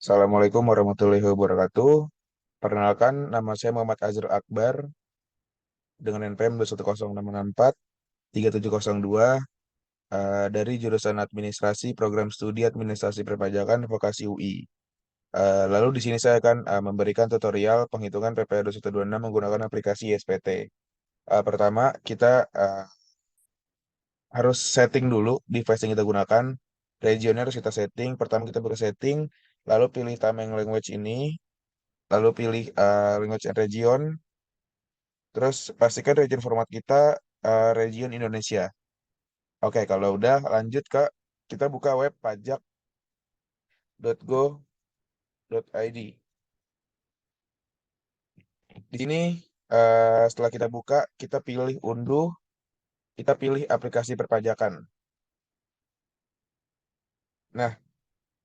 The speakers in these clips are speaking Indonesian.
Assalamualaikum warahmatullahi wabarakatuh. Perkenalkan, nama saya Muhammad Azrul Akbar dengan NPM 21064 3702 dari jurusan Administrasi Program Studi Administrasi Perpajakan Vokasi UI. Lalu di sini saya akan memberikan tutorial penghitungan PPh 2126 menggunakan aplikasi ISPT. Pertama, kita harus setting dulu device yang kita gunakan. Regionnya harus kita setting. Pertama kita buka setting, lalu pilih tameng language ini, lalu pilih language and region. Terus pastikan region format kita region Indonesia. Oke, kalau udah lanjut ke kita buka web pajak.go.id. Di sini setelah kita buka, kita pilih unduh, kita pilih aplikasi perpajakan. Nah,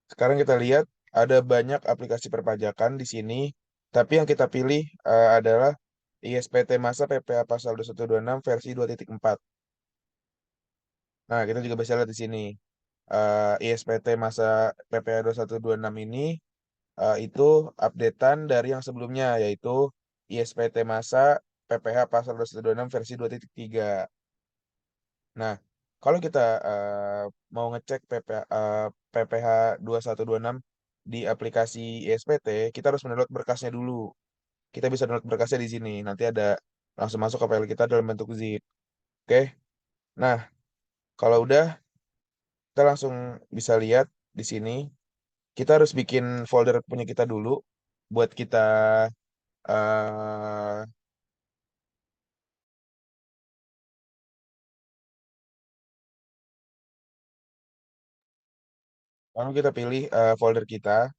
sekarang kita lihat ada banyak aplikasi perpajakan di sini, tapi yang kita pilih adalah ISPT Masa PPh Pasal 2126 versi 2.4. Nah, kita juga bisa lihat di sini. ISPT Masa PPh 2126 ini itu updatean dari yang sebelumnya, yaitu ISPT Masa PPh Pasal 226 versi 2.3. Nah, kalau kita eh, mau ngecek PPh 2126 di aplikasi ISPT, kita harus mendownload berkasnya dulu. Kita bisa download berkasnya di sini. Nanti ada langsung masuk ke file kita dalam bentuk zip. Oke. Nah, kalau udah kita langsung bisa lihat di sini. Kita harus bikin folder punya kita dulu buat kita eh lalu kita pilih folder kita.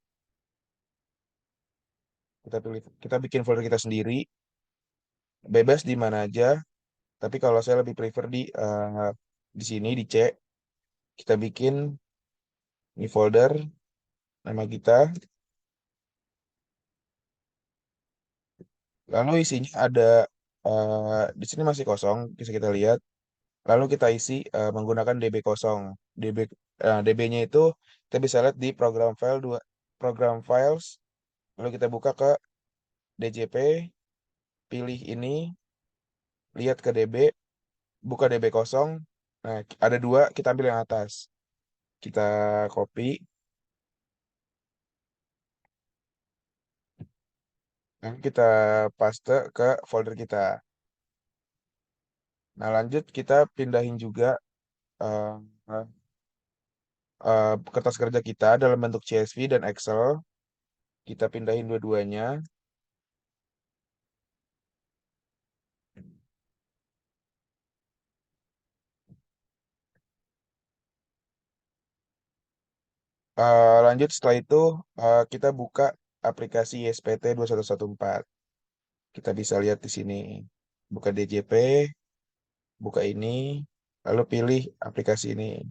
Kita bikin folder kita sendiri, bebas di mana aja. Tapi kalau saya lebih prefer di sini di C. Kita bikin ini folder nama kita. Lalu isinya ada di sini masih kosong, bisa kita lihat. Lalu kita isi menggunakan DB kosong. DB-nya itu kita bisa lihat di program files. Lalu kita buka ke DJP, pilih ini, lihat ke DB, buka DB kosong. Nah, ada dua, kita ambil yang atas. Kita copy, lalu kita paste ke folder kita. Nah, lanjut kita pindahin juga eh, kertas kerja kita dalam bentuk CSV dan Excel. Kita pindahin dua-duanya. Lanjut setelah itu kita buka aplikasi ISPT 2114. Kita bisa lihat di sini. Buka DJP, buka ini, lalu pilih aplikasi ini.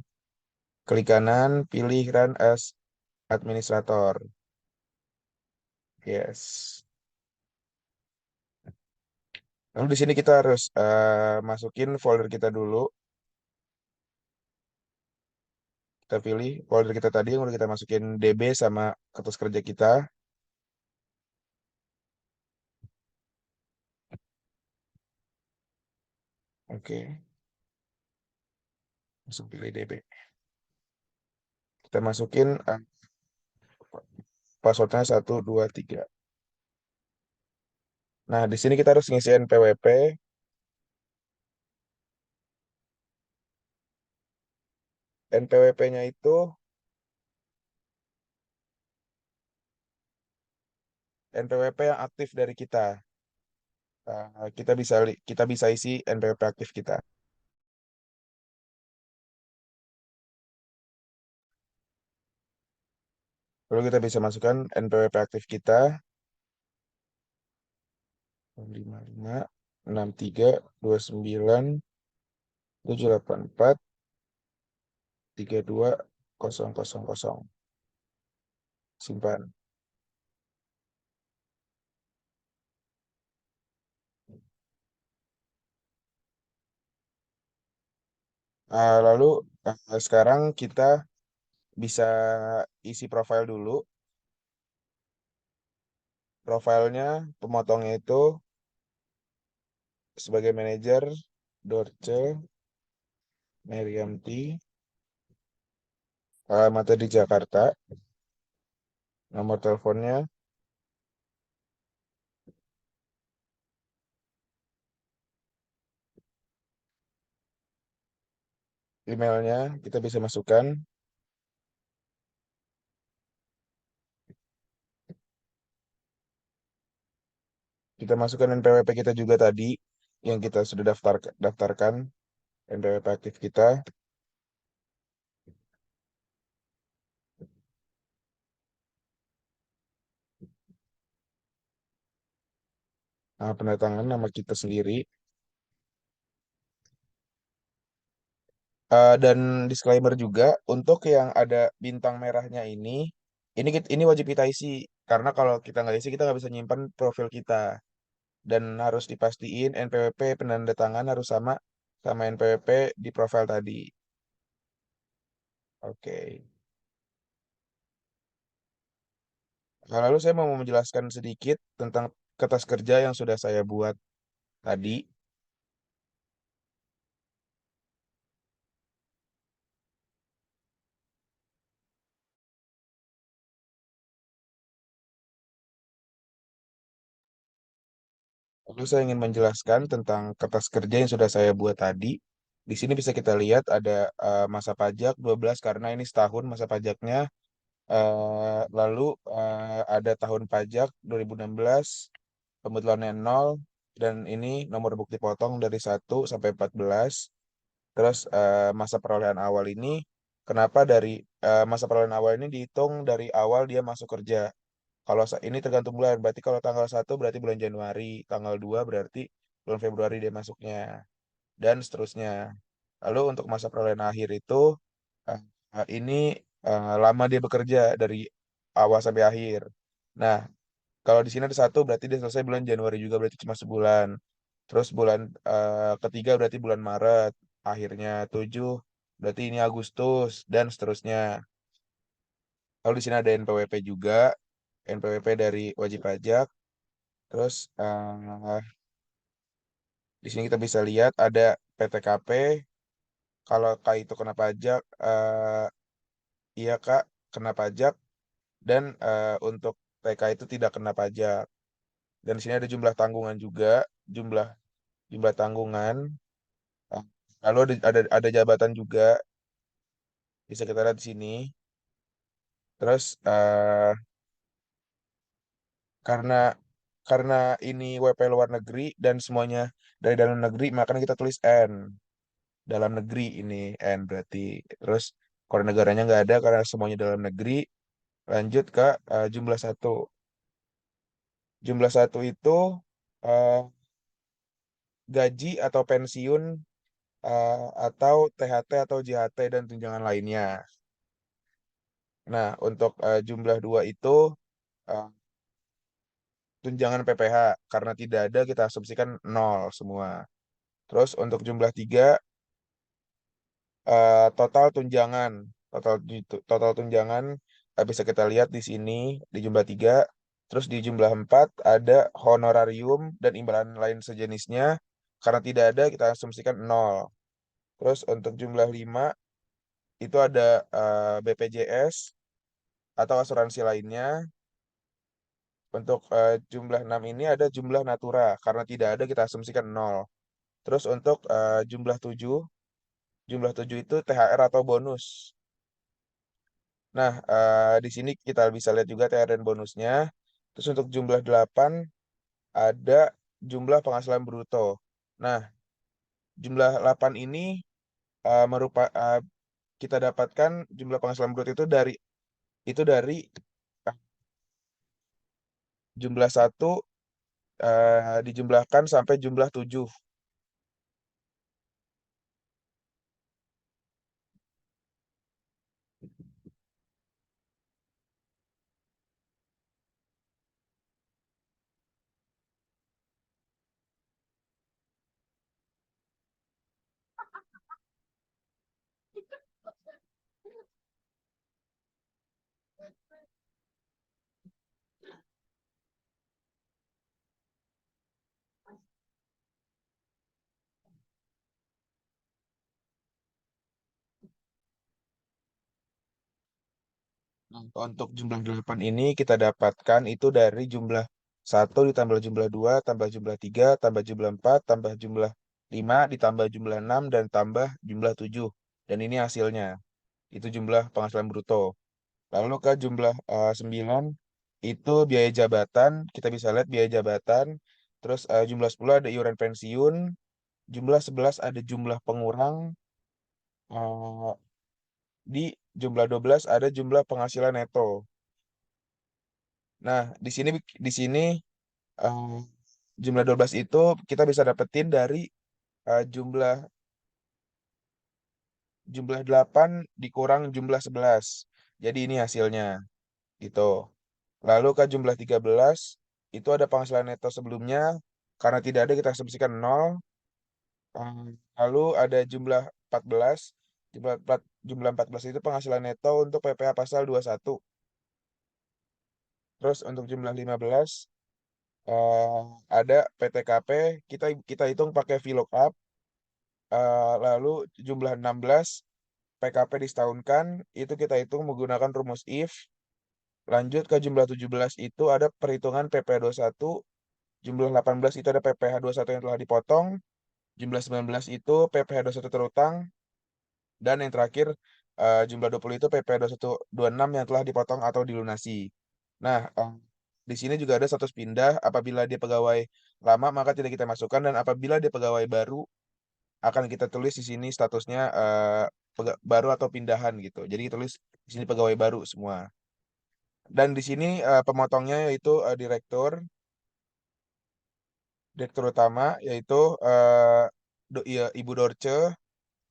Klik kanan, pilih Run as Administrator. Yes. Lalu di sini kita harus masukin folder kita dulu. Kita pilih folder kita tadi yang udah kita masukin DB sama kertas kerja kita. Oke, langsung pilih DB. Kita masukin passwordnya 123. Nah, di sini kita harus ngisi NPWP. NPWP-nya itu NPWP yang aktif dari kita. Kita bisa isi NPWP aktif kita. Lalu kita bisa masukkan NPWP aktif kita 55 63 29 784 32 000. Simpan. Lalu sekarang kita bisa isi profile dulu. Profilnya pemotongnya itu sebagai manajer Dorce Meriamti, alamatnya di Jakarta, nomor teleponnya, emailnya kita bisa masukkan. Kita masukkan NPWP kita juga tadi yang kita sudah daftarkan NPWP aktif kita. Nah, pendatangan nama kita sendiri. Dan disclaimer juga untuk yang ada bintang merahnya ini wajib kita isi karena kalau kita nggak isi kita nggak bisa nyimpan profil kita dan harus dipastiin NPWP penandatangan harus sama sama NPWP di profil tadi. Oke. Nah, lalu saya mau menjelaskan sedikit tentang kertas kerja yang sudah saya buat tadi. Lalu saya ingin menjelaskan tentang kertas kerja yang sudah saya buat tadi. Di sini bisa kita lihat ada masa pajak 12 karena ini setahun masa pajaknya. Lalu ada tahun pajak 2016, pembetulannya 0, dan ini nomor bukti potong dari 1 sampai 14. Terus masa perolehan awal ini, kenapa dari masa perolehan awal ini dihitung dari awal dia masuk kerja. Kalau ini tergantung bulan, berarti kalau tanggal 1 berarti bulan Januari, tanggal 2 berarti bulan Februari dia masuknya, dan seterusnya. Lalu untuk masa perolehan akhir itu, eh, ini lama dia bekerja dari awal sampai akhir. Nah, kalau di sini ada 1 berarti dia selesai bulan Januari juga berarti cuma sebulan. Terus bulan ketiga berarti bulan Maret, akhirnya 7 berarti ini Agustus, dan seterusnya. Lalu di sini ada NPWP juga, NPWP dari wajib pajak. Terus di sini kita bisa lihat ada PTKP. Kalau Kak itu kena pajak, iya Kak kena pajak. Dan untuk TK itu tidak kena pajak. Dan di sini ada jumlah tanggungan juga, jumlah jumlah tanggungan. Ah, Lalu ada jabatan juga, bisa kita lihat di sini. Terus karena karena ini WP luar negeri dan semuanya dari dalam negeri, makanya kita tulis N. Dalam negeri ini N berarti. Terus kalau negaranya nggak ada karena semuanya dalam negeri, lanjut ke jumlah satu. Jumlah satu itu eh, gaji atau pensiun atau THT atau JHT dan tunjangan lainnya. Nah, untuk jumlah 2 itu eh, tunjangan PPH. Karena tidak ada, kita asumsikan nol semua. Terus untuk jumlah 3 total tunjangan. Total tunjangan bisa kita lihat di sini di jumlah 3. Terus di jumlah 4 ada honorarium dan imbalan lain sejenisnya. Karena tidak ada, kita asumsikan nol. Terus untuk jumlah 5 itu ada BPJS atau asuransi lainnya. Untuk jumlah 6 ini ada jumlah natura. Karena tidak ada kita asumsikan nol. Terus untuk jumlah 7 itu THR atau bonus. Nah, di sini kita bisa lihat juga THR dan bonusnya. Terus untuk jumlah 8 ada jumlah penghasilan bruto. Nah, jumlah 8 ini kita dapatkan jumlah penghasilan bruto itu dari eh, jumlah 1 dijumlahkan sampai jumlah 7. Nah, untuk jumlah 8 ini kita dapatkan itu dari jumlah satu ditambah jumlah 2 tambah jumlah 3 tambah jumlah 4 tambah jumlah 5 ditambah jumlah 6 dan tambah jumlah 7. Dan ini hasilnya. Itu jumlah penghasilan bruto. Lalu ke jumlah 9 itu biaya jabatan. Kita bisa lihat biaya jabatan. Terus jumlah 10 ada iuran pensiun. Jumlah 11 ada jumlah pengurang. eh, di jumlah 12 ada jumlah penghasilan neto. Nah, di sini eh, jumlah 12 itu kita bisa dapetin dari jumlah jumlah 8 dikurang jumlah 11. Jadi ini hasilnya gitu. Lalu ke jumlah 13 itu ada penghasilan neto sebelumnya karena tidak ada kita asumsikan nol. Lalu ada jumlah 14. Jumlah 14 itu penghasilan neto untuk PPh pasal 21. Terus untuk jumlah 15 eh, ada PTKP, kita kita hitung pakai VLOOKUP. Lalu jumlah 16 PKP disetahunkan, itu kita hitung menggunakan rumus if. Lanjut ke jumlah 17 itu ada perhitungan PPh satu. Jumlah 18 itu ada PPh satu yang telah dipotong. Jumlah 19 itu PPh satu terutang. Dan yang terakhir jumlah 20 itu PPh 2126 yang telah dipotong atau dilunasi. Nah, di sini juga ada status pindah. Apabila dia pegawai lama maka tidak kita masukkan, dan apabila dia pegawai baru akan kita tulis di sini statusnya baru atau pindahan gitu. Jadi tulis di sini pegawai baru semua. Dan di sini pemotongnya yaitu direktur utama yaitu iya, Ibu Dorce.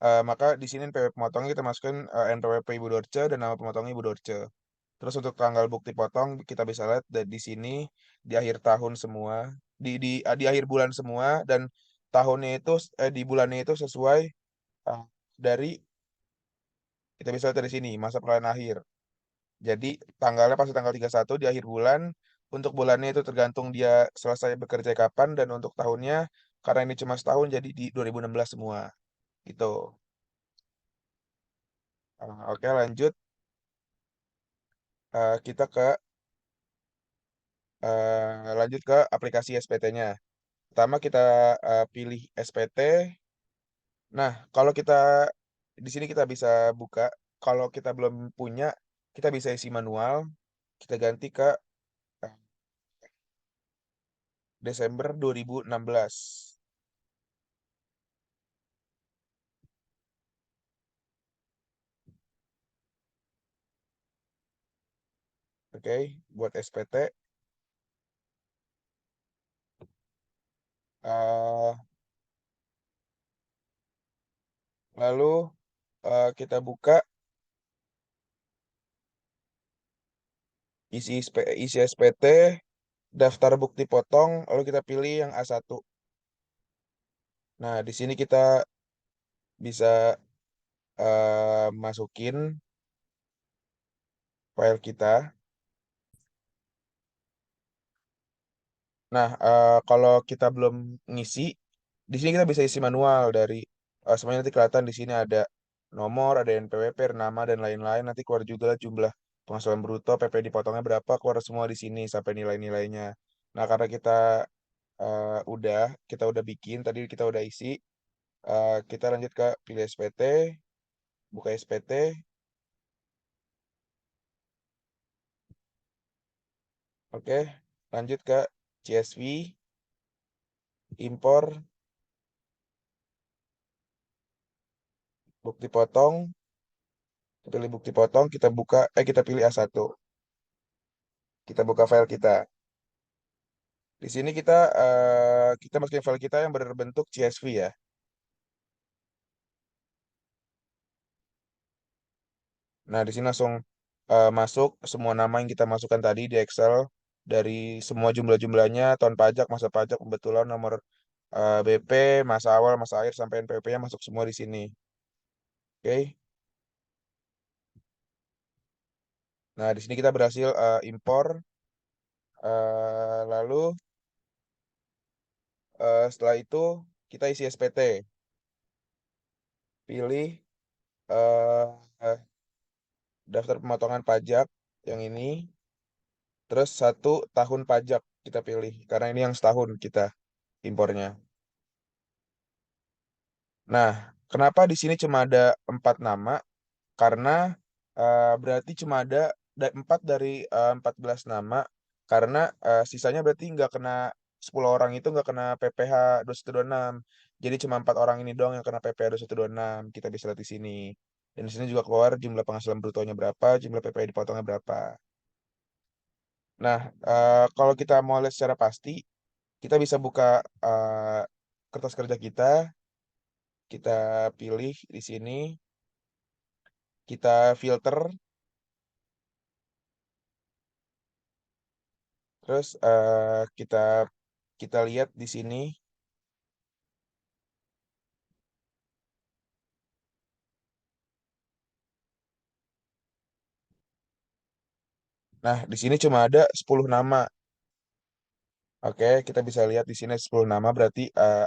Maka di sini NPWP pemotongnya kita masukkan NPWP Ibu Dorce dan nama pemotongnya Ibu Dorce. Terus untuk tanggal bukti potong kita bisa lihat di sini di akhir tahun semua, di akhir bulan semua, dan tahunnya itu di bulannya itu sesuai uh, dari kita bisa lihat dari sini masa peralihan akhir. Jadi tanggalnya pasti tanggal 31 di akhir bulan. Untuk bulannya itu tergantung dia selesai bekerja kapan, dan untuk tahunnya karena ini cuma setahun jadi di 2016 semua. Gitu. Oke, lanjut. Kita lanjut ke aplikasi SPT-nya. Pertama kita pilih SPT. Nah, kalau kita di sini kita bisa buka. Kalau kita belum punya, kita bisa isi manual. Kita ganti ke eh, Desember 2016. Oke, buat SPT. eh, Lalu kita buka isi SPT, daftar bukti potong, lalu kita pilih yang A1. Nah, di sini kita bisa masukin file kita. Nah, kalau kita belum ngisi, di sini kita bisa isi manual dari semuanya nanti kelihatan di sini ada nomor, ada NPWP, nama dan lain-lain. Nanti keluar juga lah jumlah penghasilan bruto, PP dipotongnya berapa, keluar semua di sini sampai nilai-nilainya. Nah, karena kita udah bikin, tadi kita udah isi, kita lanjut ke pilih SPT, buka SPT, oke, lanjut ke CSV, impor, bukti potong, kita pilih bukti potong, kita pilih A1, kita buka file kita. Di sini kita masukin file kita yang berbentuk CSV ya. Nah, di sini langsung masuk semua nama yang kita masukkan tadi di Excel, dari semua jumlah-jumlahnya, tahun pajak, masa pajak, kebetulan nomor BP, masa awal, masa akhir sampai NPWP-nya masuk semua di sini. Oke. Nah, di sini kita berhasil impor. Lalu setelah itu kita isi SPT. Pilih eh, eh, daftar pemotongan pajak. yang ini. Terus 1 tahun pajak kita pilih, karena ini yang setahun kita impornya. Nah, kenapa di sini cuma ada 4 nama? Karena berarti cuma ada 4 dari 14 nama, karena sisanya berarti nggak kena 10 orang itu nggak kena PPh 2126. Jadi cuma 4 orang ini doang yang kena PPh 2126. Kita bisa lihat di sini. Dan di sini juga keluar jumlah penghasilan brutonya berapa, jumlah PPh dipotongnya berapa. Nah, kalau kita mau lihat secara pasti, kita bisa buka eh, kertas kerja kita pilih di sini, kita filter, terus kita kita lihat di sini. Nah, di sini cuma ada 10 nama. Oke, kita bisa lihat di sini 10 nama, berarti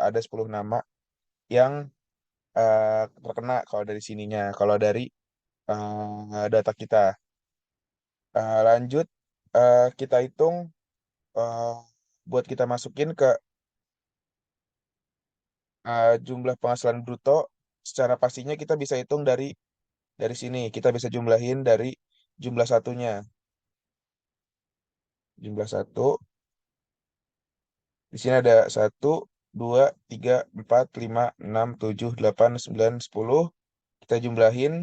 ada 10 nama yang terkena kalau dari sininya, kalau dari data kita. Lanjut, kita hitung eh, buat kita masukin ke jumlah penghasilan bruto. Secara pastinya kita bisa hitung dari sini. Kita bisa jumlahin dari jumlah satunya. Jumlah satu. Di sini ada 1, 2, 3, 4, 5, 6, 7, 8, 9, 10. Kita jumlahin,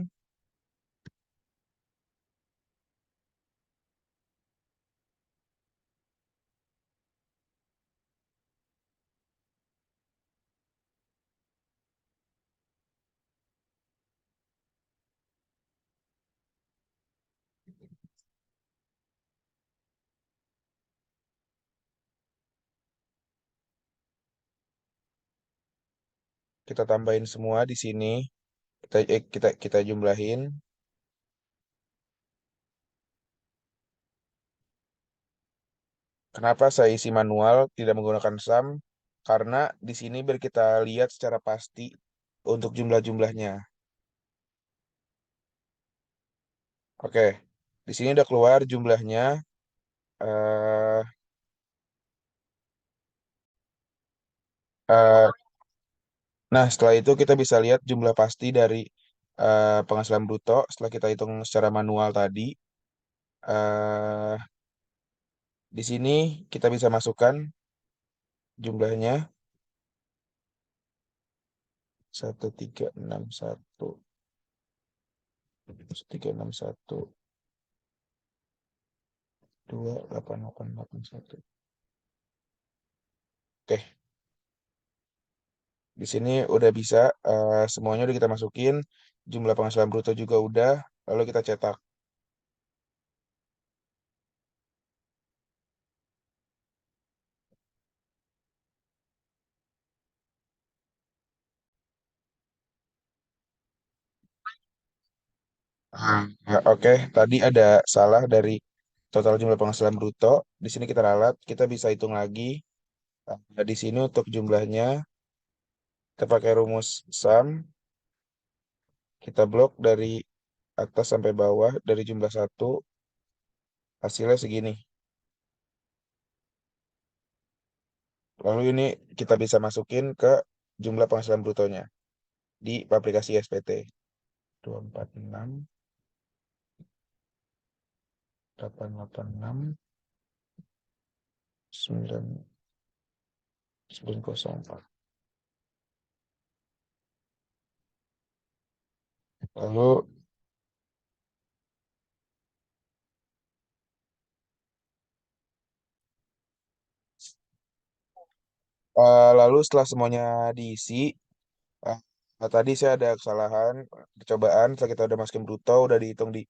kita tambahin semua di sini. Kita jumlahin. Kenapa saya isi manual tidak menggunakan sum? Karena di sini biar kita lihat secara pasti untuk jumlah-jumlahnya. Oke, di sini udah keluar jumlahnya. eh eh, nah, setelah itu kita bisa lihat jumlah pasti dari penghasilan bruto setelah kita hitung secara manual tadi. eh di sini kita bisa masukkan jumlahnya 1361 Oke, di sini udah bisa, semuanya udah kita masukin, jumlah penghasilan bruto juga udah, lalu kita cetak. Oke, tadi ada salah dari total jumlah penghasilan bruto. Di sini kita ralat, kita bisa hitung lagi. Di sini untuk jumlahnya, kita pakai rumus sum, kita blok dari atas sampai bawah, dari jumlah satu, hasilnya segini. Lalu ini kita bisa masukin ke jumlah penghasilan brutonya di aplikasi SPT. 246, 886, 9904. Lalu lalu setelah semuanya diisi, eh, tadi saya ada kesalahan percobaan. Setelah kita udah masukin bruto, udah dihitung di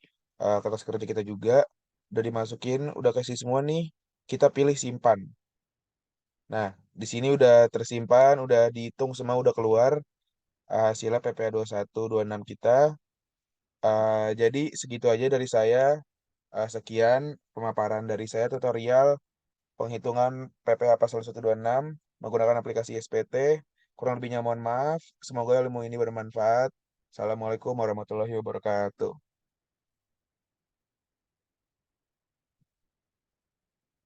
kertas kerja kita juga, udah dimasukin, udah kasih semua nih, kita pilih simpan. Nah, di sini udah tersimpan, udah dihitung semua, udah keluar hasilnya PPh 2126 kita. Jadi segitu aja dari saya. Sekian pemaparan dari saya, tutorial penghitungan PPh pasal 126 menggunakan aplikasi SPT. Kurang lebihnya mohon maaf. Semoga ilmu ini bermanfaat. Assalamualaikum warahmatullahi wabarakatuh.